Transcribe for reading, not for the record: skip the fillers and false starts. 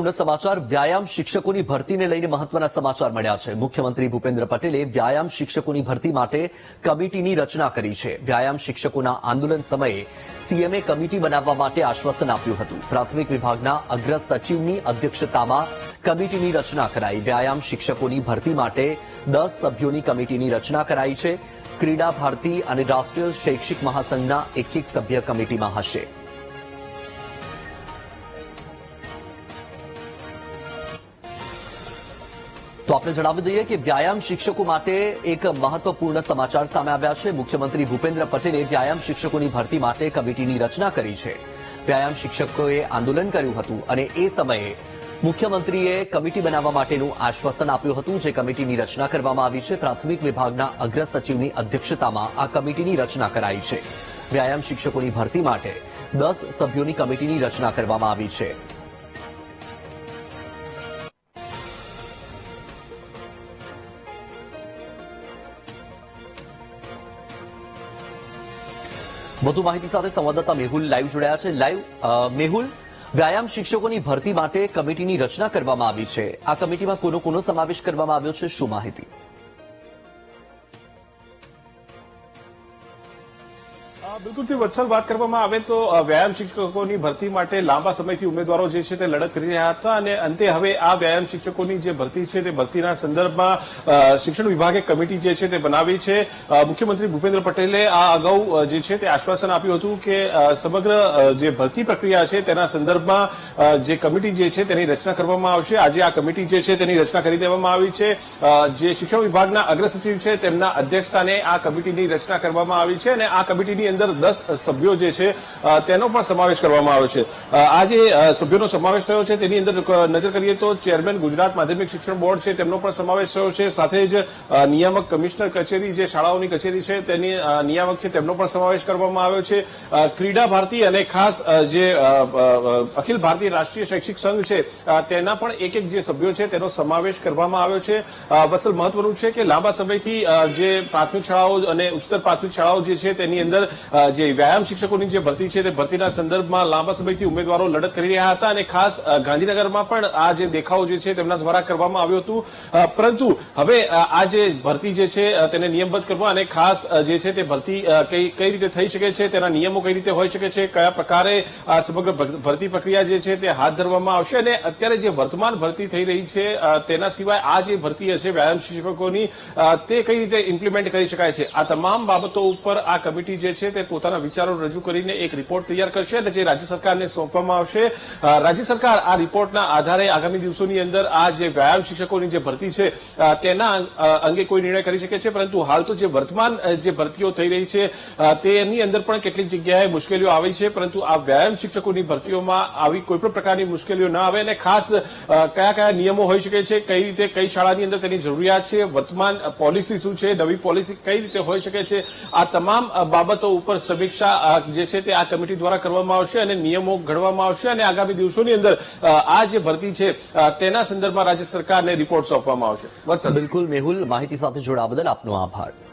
મહત્વપૂર્ણ સમાચાર વ્યાયામ શિક્ષકોની ભરતીને લઈને મહત્વના સમાચાર મળ્યા છે। મુખ્યમંત્રી ભૂપેન્દ્ર પટેલે વ્યાયામ શિક્ષકોની ભરતી માટે કમિટીની રચના કરી છે। વ્યાયામ શિક્ષકોના આંદોલન સમયે સીએમએ કમિટી બનાવવા માટે આશ્વાસન આપ્યું હતું। પ્રાથમિક વિભાગના અગ્ર સચિવની અધ્યક્ષતામાં કમિટીની રચના કરાઈ। વ્યાયામ શિક્ષકોની ભરતી માટે 10 સભ્યોની કમિટીની રચના કરાઈ છે। ક્રીડા ભારતી અને રાષ્ટ્રીય શૈક્ષિક મહાસંઘના એક સભ્ય કમિટીમાં હશે। તો આપણે જણાવી દઈએ કે વ્યાયામ શિક્ષકો માટે એક મહત્વપૂર્ણ સમાચાર સામે આવ્યા છે। મુખ્યમંત્રી ભૂપેન્દ્ર પટેલે વ્યાયામ શિક્ષકોની ભરતી માટે કમિટીની રચના કરી છે। વ્યાયામ શિક્ષકોએ આંદોલન કર્યું હતું અને એ સમયે મુખ્યમંત્રીએ કમિટી બનાવવા માટેનું આશ્વાસન આપ્યું હતું, જે કમિટીની રચના કરવામાં આવી છે। પ્રાથમિક વિભાગના અગ્ર સચિવની અધ્યક્ષતામાં આ કમિટીની રચના કરાઈ છે। વ્યાયામ શિક્ષકોની ભરતી માટે 10 સભ્યોની કમિટીની રચના કરવામાં આવી છે। વધુ માહિતી સાથે સંવાદદાતા મેહુલ લાઈવ જોડાયા છે। લાઈવ મેહુલ, વ્યાયામ શિક્ષકોની ભરતી માટે કમિટીની રચના કરવામાં આવી છે। આ કમિટીમાં કોનો સમાવેશ કરવામાં આવ્યો છે, શું માહિતી? બિલકુલથી વત્સલ, વાત કરવામાં આવે તો વ્યાયામ શિક્ષકોની ભરતી માટે લાંબા સમયથી ઉમેદવારો જે છે તે લડત કરી રહ્યા હતા અને અંતે હવે આ વ્યાયામ શિક્ષકોની જે ભરતી છે તે ભરતીના સંદર્ભમાં શિક્ષણ વિભાગે કમિટી જે છે તે બનાવી છે। મુખ્યમંત્રી ભૂપેન્દ્ર પટેલે આ અગાઉ જે છે તે આશ્વાસન આપ્યું હતું કે સમગ્ર જે ભરતી પ્રક્રિયા છે તેના સંદર્ભમાં જે કમિટી જે છે તેની રચના કરવામાં આવશે। આજે આ કમિટી જે છે તેની રચના કરી દેવામાં આવી છે। જે શિક્ષણ વિભાગના અગ્ર સચિવ છે તેમના અધ્યક્ષસ્થાને આ કમિટીની રચના કરવામાં આવી છે અને આ કમિટીની અંદર 10 સભ્યો જે છે તેનો પણ સમાવેશ કરવામાં આવ્યો છે। આ જે સભ્યોનો સમાવેશ થયો છે તેની અંદર નજર કરીએ તો ચેરમેન ગુજરાત માધ્યમિક શિક્ષણ બોર્ડ છે તેમનો પણ સમાવેશ થયો છે। સાથે જ નિયામક કમિશનર કચેરી, જે શાળાઓની કચેરી છે તેની નિયામક છે તેમનો પણ સમાવેશ કરવામાં આવ્યો છે। ક્રીડા ભારતી અને ખાસ જે અખિલ ભારતીય રાષ્ટ્રીય શૈક્ષિક સંઘ છે તેના પણ એક જે સભ્યો છે તેનો સમાવેશ કરવામાં આવ્યો છે। વત્સલ, મહત્વનું છે કે લાંબા સમયથી જે પ્રાથમિક શાળાઓ અને ઉચ્ચતર પ્રાથમિક શાળાઓ જે છે તેની અંદર જે વ્યાયામ શિક્ષકોની જે ભરતી છે તે ભરતીના સંદર્ભમાં લાંબા સમયથી ઉમેદવારો લડત કરી રહ્યા હતા અને ખાસ ગાંધીનગરમાં પણ આ જે દેખાવ જે છે તેમના દ્વારા કરવામાં આવ્યું હતું। પરંતુ હવે આ જે ભરતી જે છે તેને નિયમબદ્ધ કરવા અને ખાસ જે છે તે ભરતી કઈ રીતે થઈ શકે છે, તેના નિયમો કઈ રીતે હોઈ શકે છે, કયા પ્રકારે આ સમગ્ર ભરતી પ્રક્રિયા જે છે તે હાથ ધરવામાં આવશે અને અત્યારે જે વર્તમાન ભરતી થઈ રહી છે તેના સિવાય આ જે ભરતી હશે વ્યાયામ શિક્ષકોની તે કઈ રીતે ઇમ્પ્લિમેન્ટ કરી શકાય છે, આ તમામ બાબતો ઉપર આ કમિટી જે છે તે પોતાના વિચારો રજૂ કરીને એક રિપોર્ટ તૈયાર કરશે અને જે રાજ્ય સરકારને સોંપવામાં આવશે। રાજ્ય સરકાર આ રિપોર્ટના આધારે આગામી દિવસોની અંદર આ જે વ્યાયામ શિક્ષકોની જે ભરતી છે તેના અંગે કોઈ નિર્ણય કરી શકે છે। પરંતુ હાલ તો જે વર્તમાન જે ભરતીઓ થઈ રહી છે તેની અંદર પણ કેટલીક જગ્યાએ મુશ્કેલીઓ આવી છે, પરંતુ આ વ્યાયામ શિક્ષકોની ભરતીઓમાં આવી કોઈપણ પ્રકારની મુશ્કેલીઓ ન આવે અને ખાસ કયા નિયમો હોઈ શકે છે, કઈ રીતે કઈ શાળાની અંદર તેની જરૂરિયાત છે, વર્તમાન પોલિસી શું છે, નવી પોલિસી કઈ રીતે હોઈ શકે છે, આ તમામ બાબતો ઉપર સમીક્ષા જે છે તે આ કમિટી દ્વારા કરવામાં આવશે અને નિયમો ઘડવામાં આવશે અને આગામી દિવસોની અંદર આ જે ભરતી છે તેના સંદર્ભમાં રાજ્ય સરકારને રિપોર્ટ સોંપવામાં આવશે। બિલકુલ મેહુલ, માહિતી સાથે જોડાવા બદલ આપનો આભાર।